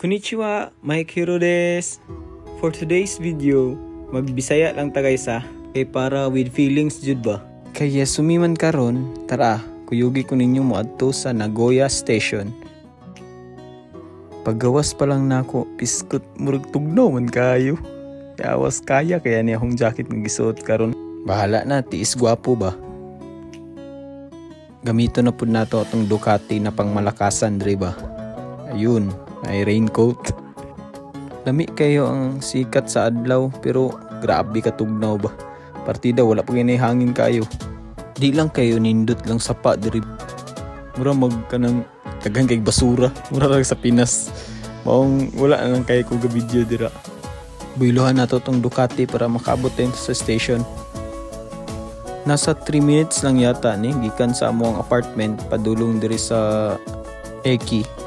Konnichiwa, Mike Hiro desu. For today's video, magbisaya lang tagay sa para with feelings jud ba. Kaya sumiman karon, tara, kuyugi ko ninyo moadto sa Nagoya Station. Paggawas pa lang nako, piskot murag tugnaw man kayo. Yawas kaya niya akong jacket nga gisuot karon. Bahala na, tiis gwapo ba. Gamito na pud nato atong Ducati na pangmalakasan diri ba. Ayun, may raincoat. Lami kayo ang sikat sa adlaw pero grabe ka tugnaw ba. Partida wala pa gini hangin kayo. Di lang kayo nindot lang sapa diri. Mura magkanang tagang kay basura. Mura lang sa Pinas. Maong wala na lang kayo ko ga video dira. Builuhan nato tong Ducati para makaabot tayo sa station. Nasa 3 minutes lang yata ni gikan sa among apartment padulong diri sa Eki.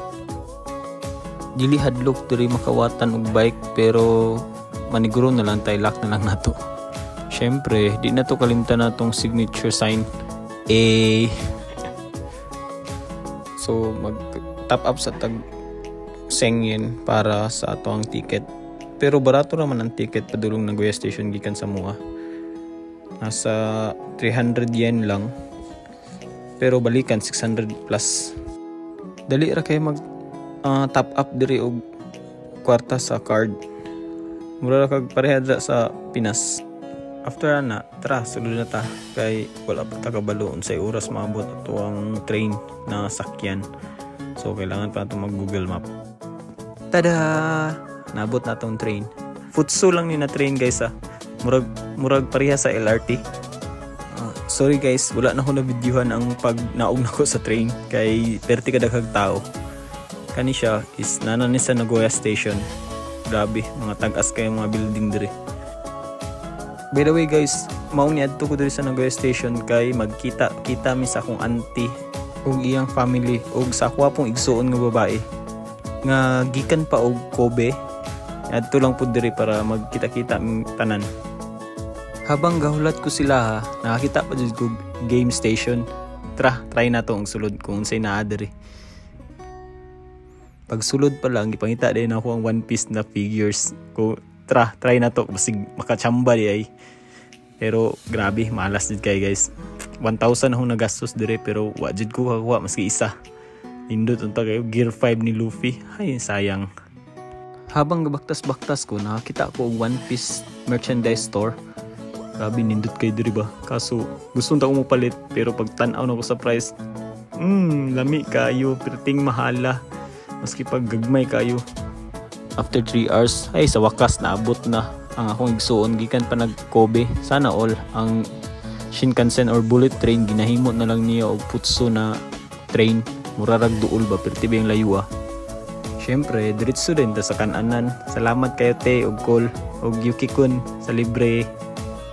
Dili hadlok diri makawatan og bike pero maniguro na lang tayo, lock na lang nato. Syempre, di na to kalimtan natong signature sign A. So mag top up sa tag sengyen para sa ato ang ticket. Pero barato naman ang ticket padulong Nagoya Station gikan sa mua. Nasa 300 yen lang. Pero balikan 600 plus. Dali ra kay mag top up diri og kwarta sa card. Mura ra kag pareha sa Pinas. After na, tara sulod na ta kay wala pa ta kabalo unsay oras maabot ato ang train na sakyan. So kailangan pa nato mag Google Map. Tada! Naabot na tong train. Futso lang ni na train guys ha. Murag pareha sa LRT. Sorry guys, wala na ko na videohan ang pag naog nako sa train kay 30 kadaghang tao. Kani siya is nanani sa Nagoya Station. Grabe, mga tag-as kay mga building diri. By the way guys, mao ni adto ko diri sa Nagoya Station kay magkita mi sa akong auntie ug iyang family ug sa ako pong igsuon nga babae nga gikan pa og Kobe. Adto lang pud diri para magkita-kita ang tanan. Habang gahulat ko sila ha, nakakita pa dyan ko game station. Try na to ang sulod kung unsay naa diri. Pag sulod pa lang, ipangita din ako ang One Piece na figures. Try na to, basig makachamba di ay. Pero grabe, malas din kayo guys. 1,000 akong nagastos diri pero wajid ko kakuha maski isa. Indot unta kayo, Gear 5 ni Luffy. Ay, sayang. Habang gabaktas-baktas ko, nakakita ko ang One Piece merchandise store. Grabe, nindot kayo diri ba? Kaso, gusto nta ko mapalit. Pero pag tanaw na ko sa price, lami kayo, perting mahala. Maski pag gagmay kayo. After 3 hours, ay sa wakas naabot na ang akong igsuon. Gikan pa nag-Kobe. Sana all, ang Shinkansen or bullet train, ginahimo na lang niya o futso na train. Murarag duol ba, perti yung layo ah. Siyempre, diretso din sa kananan. Salamat kayo te, og call, og Yuki-kun sa libre.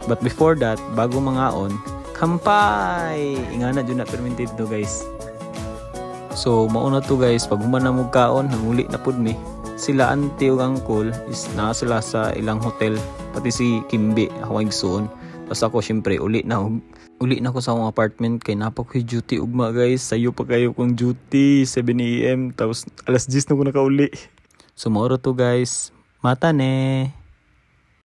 But before that, bago mangaon, kampay! Ingana dyan na permitted to guys. So, mauna to guys, pag human na mo kaon, nanguli na pud mi. Sila auntie ug uncle is na sila sa ilang hotel. Pati si Kimbe, ako ang igsuon. Tapos ako syempre, uli na ko sa akong apartment kay napakoy duty ugma guys. Sayo pa kayo kong duty, 7 AM. Tapos alas 10 na ko nakauli. So, mauro to guys. Mata ne!